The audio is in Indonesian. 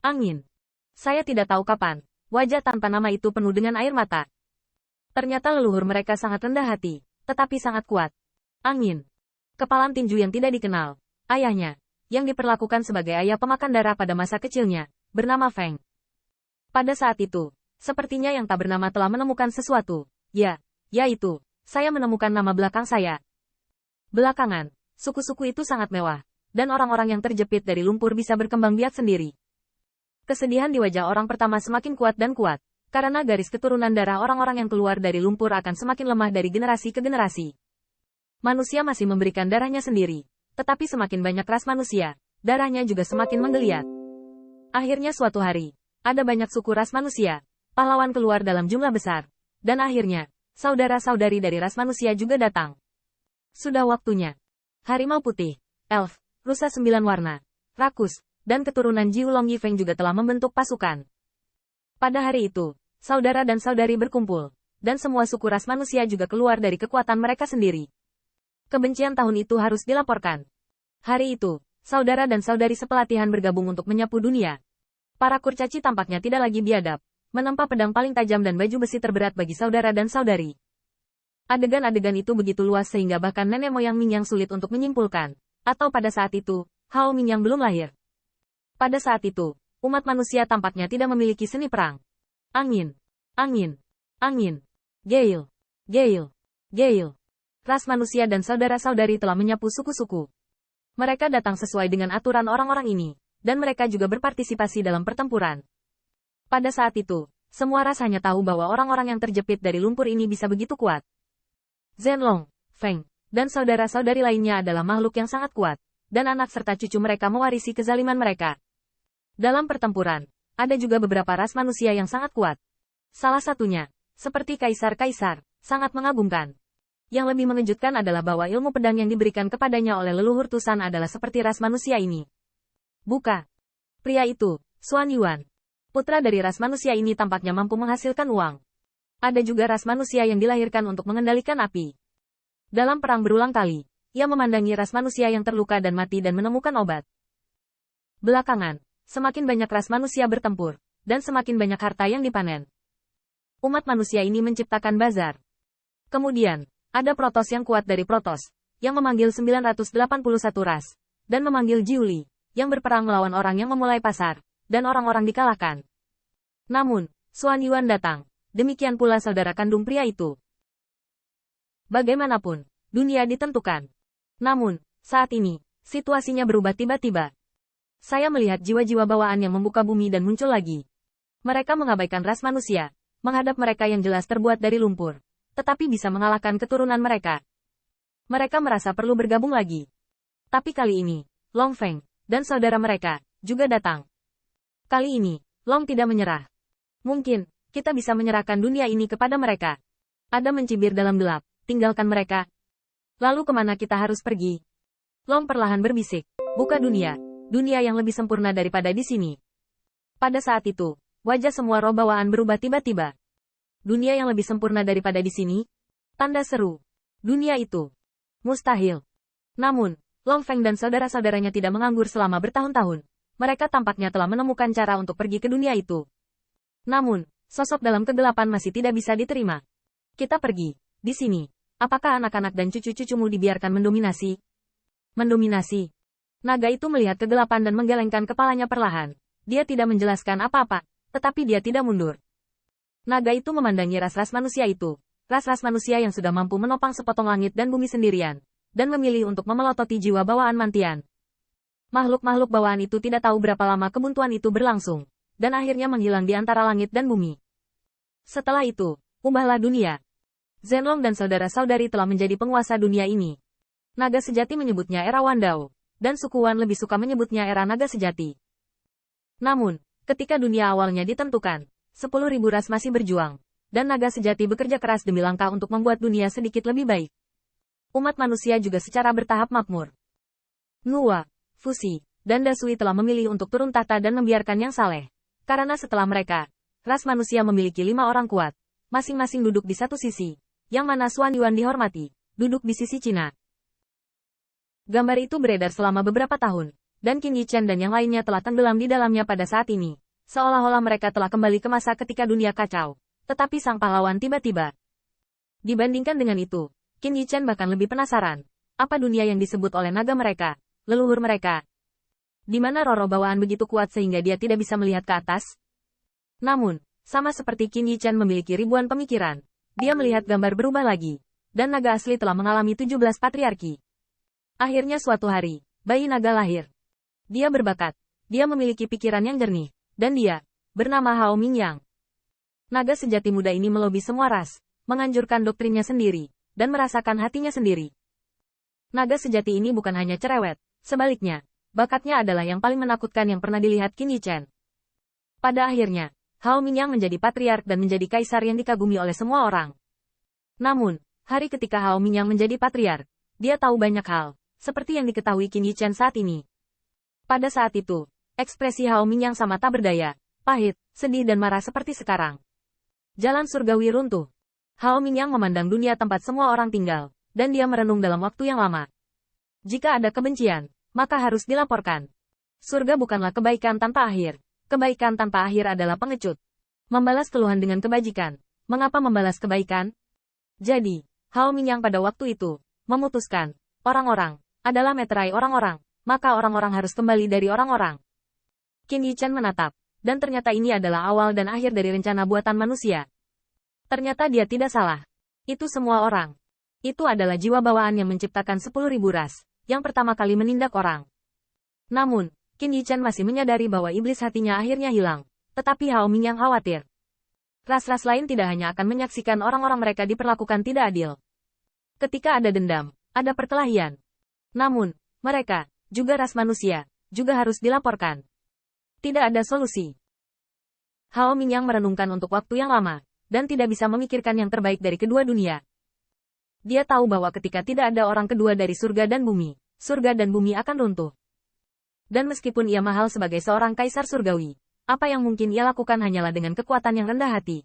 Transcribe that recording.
Angin. Saya tidak tahu kapan, wajah tanpa nama itu penuh dengan air mata. Ternyata leluhur mereka sangat rendah hati, tetapi sangat kuat. Angin. Kepalam tinju yang tidak dikenal. Ayahnya, yang diperlakukan sebagai ayah pemakan darah pada masa kecilnya, bernama Feng. Pada saat itu, sepertinya yang tak bernama telah menemukan sesuatu. Ya, yaitu, saya menemukan nama belakang saya. Belakangan, suku-suku itu sangat mewah, dan orang-orang yang terjepit dari lumpur bisa berkembang biak sendiri. Kesedihan di wajah orang pertama semakin kuat dan kuat, karena garis keturunan darah orang-orang yang keluar dari lumpur akan semakin lemah dari generasi ke generasi. Manusia masih memberikan darahnya sendiri, tetapi semakin banyak ras manusia, darahnya juga semakin menggeliat. Akhirnya suatu hari, ada banyak suku ras manusia, pahlawan keluar dalam jumlah besar, dan akhirnya, saudara-saudari dari ras manusia juga datang. Sudah waktunya. Harimau putih, elf, rusa 9 warna, rakus, dan keturunan Jiulong Yifeng juga telah membentuk pasukan. Pada hari itu, saudara dan saudari berkumpul, dan semua suku ras manusia juga keluar dari kekuatan mereka sendiri. Kebencian tahun itu harus dilaporkan. Hari itu, saudara dan saudari sepelatihan bergabung untuk menyapu dunia. Para kurcaci tampaknya tidak lagi biadab, menempa pedang paling tajam dan baju besi terberat bagi saudara dan saudari. Adegan-adegan itu begitu luas sehingga bahkan nenek moyang Mingyang sulit untuk menyimpulkan. Atau pada saat itu, Hao Mingyang belum lahir. Pada saat itu, umat manusia tampaknya tidak memiliki seni perang. Angin, angin, angin, gale, gale, gale. Ras manusia dan saudara-saudari telah menyapu suku-suku. Mereka datang sesuai dengan aturan orang-orang ini, dan mereka juga berpartisipasi dalam pertempuran. Pada saat itu, semua ras hanya tahu bahwa orang-orang yang terjepit dari lumpur ini bisa begitu kuat. Zhenlong, Feng, dan saudara-saudari lainnya adalah makhluk yang sangat kuat, dan anak serta cucu mereka mewarisi kezaliman mereka. Dalam pertempuran, ada juga beberapa ras manusia yang sangat kuat. Salah satunya, seperti kaisar-kaisar, sangat mengagumkan. Yang lebih mengejutkan adalah bahwa ilmu pedang yang diberikan kepadanya oleh leluhur Tusan adalah seperti ras manusia ini. Buka. Pria itu, Xuan Yuan. Putra dari ras manusia ini tampaknya mampu menghasilkan uang. Ada juga ras manusia yang dilahirkan untuk mengendalikan api. Dalam perang berulang kali, ia memandangi ras manusia yang terluka dan mati dan menemukan obat. Belakangan, semakin banyak ras manusia bertempur, dan semakin banyak harta yang dipanen. Umat manusia ini menciptakan bazar. Kemudian, ada Protoss yang kuat dari Protoss, yang memanggil 981 ras, dan memanggil Jiuli, yang berperang melawan orang yang memulai pasar, dan orang-orang dikalahkan. Namun, Xuan Yuan datang, demikian pula saudara kandung pria itu. Bagaimanapun, dunia ditentukan. Namun, saat ini, situasinya berubah tiba-tiba. Saya melihat jiwa-jiwa bawaan yang membuka bumi dan muncul lagi. Mereka mengabaikan ras manusia, menghadap mereka yang jelas terbuat dari lumpur, tetapi bisa mengalahkan keturunan mereka. Mereka merasa perlu bergabung lagi. Tapi kali ini, Long Feng, dan saudara mereka, juga datang. Kali ini, Long tidak menyerah. Mungkin, kita bisa menyerahkan dunia ini kepada mereka. Ada mencibir dalam gelap, tinggalkan mereka. Lalu kemana kita harus pergi? Long perlahan berbisik, buka dunia. Dunia yang lebih sempurna daripada di sini. Pada saat itu, wajah semua roh bawaan berubah tiba-tiba. Dunia yang lebih sempurna daripada di sini? Tanda seru. Dunia itu mustahil. Namun, Long Feng dan saudara-saudaranya tidak menganggur selama bertahun-tahun. Mereka tampaknya telah menemukan cara untuk pergi ke dunia itu. Namun, sosok dalam kegelapan masih tidak bisa diterima. Kita pergi. Di sini, apakah anak-anak dan cucu-cucumu dibiarkan mendominasi? Mendominasi. Naga itu melihat kegelapan dan menggelengkan kepalanya perlahan. Dia tidak menjelaskan apa-apa, tetapi dia tidak mundur. Naga itu memandangi ras-ras manusia itu. Ras-ras manusia yang sudah mampu menopang sepotong langit dan bumi sendirian, dan memilih untuk memelototi jiwa bawaan mantian. Makhluk-makhluk bawaan itu tidak tahu berapa lama kebuntuan itu berlangsung, dan akhirnya menghilang di antara langit dan bumi. Setelah itu, ubahlah dunia. Zhenlong dan saudara-saudari telah menjadi penguasa dunia ini. Naga sejati menyebutnya era Wandao, dan suku Wan lebih suka menyebutnya era naga sejati. Namun, ketika dunia awalnya ditentukan, 10.000 ras masih berjuang, dan naga sejati bekerja keras demi langkah untuk membuat dunia sedikit lebih baik. Umat manusia juga secara bertahap makmur. Ngua, Fusi, dan Dasui telah memilih untuk turun tahta dan membiarkan Yang Saleh. Karena setelah mereka, ras manusia memiliki 5 orang kuat, masing-masing duduk di satu sisi, yang mana Xuan Yuan dihormati, duduk di sisi Cina. Gambar itu beredar selama beberapa tahun, dan Qin Yichen dan yang lainnya telah tenggelam di dalamnya pada saat ini. Seolah-olah mereka telah kembali ke masa ketika dunia kacau. Tetapi sang pahlawan tiba-tiba. Dibandingkan dengan itu, Qin Yichen bahkan lebih penasaran. Apa dunia yang disebut oleh naga mereka, leluhur mereka? Di mana roh-roh bawaan begitu kuat sehingga dia tidak bisa melihat ke atas? Namun, sama seperti Qin Yichen memiliki ribuan pemikiran, dia melihat gambar berubah lagi. Dan naga asli telah mengalami 17 patriarki. Akhirnya suatu hari, bayi naga lahir. Dia berbakat, dia memiliki pikiran yang jernih, dan dia, bernama Hao Mingyang. Naga sejati muda ini melobi semua ras, menganjurkan doktrinnya sendiri, dan merasakan hatinya sendiri. Naga sejati ini bukan hanya cerewet, sebaliknya, bakatnya adalah yang paling menakutkan yang pernah dilihat Qin Yichen. Pada akhirnya, Hao Mingyang menjadi patriark dan menjadi kaisar yang dikagumi oleh semua orang. Namun, hari ketika Hao Mingyang menjadi patriark, dia tahu banyak hal, seperti yang diketahui Qin Yichen saat ini. Pada saat itu, ekspresi Hao Mingyang sama tak berdaya, pahit, sedih dan marah seperti sekarang. Jalan surgawi runtuh. Hao Mingyang memandang dunia tempat semua orang tinggal, dan dia merenung dalam waktu yang lama. Jika ada kebencian, maka harus dilaporkan. Surga bukanlah kebaikan tanpa akhir. Kebaikan tanpa akhir adalah pengecut. Membalas keluhan dengan kebajikan. Mengapa membalas kebaikan? Jadi, Hao Mingyang pada waktu itu, memutuskan, orang-orang, adalah meterai orang-orang, maka orang-orang harus kembali dari orang-orang. Qin Yichen menatap, dan ternyata ini adalah awal dan akhir dari rencana buatan manusia. Ternyata dia tidak salah. Itu semua orang. Itu adalah jiwa bawaan yang menciptakan 10.000 ras, yang pertama kali menindak orang. Namun, Qin Yichen masih menyadari bahwa iblis hatinya akhirnya hilang, tetapi Hao Mingyang khawatir. Ras-ras lain tidak hanya akan menyaksikan orang-orang mereka diperlakukan tidak adil. Ketika ada dendam, ada perkelahian. Namun, mereka, juga ras manusia, juga harus dilaporkan. Tidak ada solusi. Hao Mingyang merenungkan untuk waktu yang lama, dan tidak bisa memikirkan yang terbaik dari kedua dunia. Dia tahu bahwa ketika tidak ada orang kedua dari surga dan bumi akan runtuh. Dan meskipun ia mahal sebagai seorang kaisar surgawi, apa yang mungkin ia lakukan hanyalah dengan kekuatan yang rendah hati.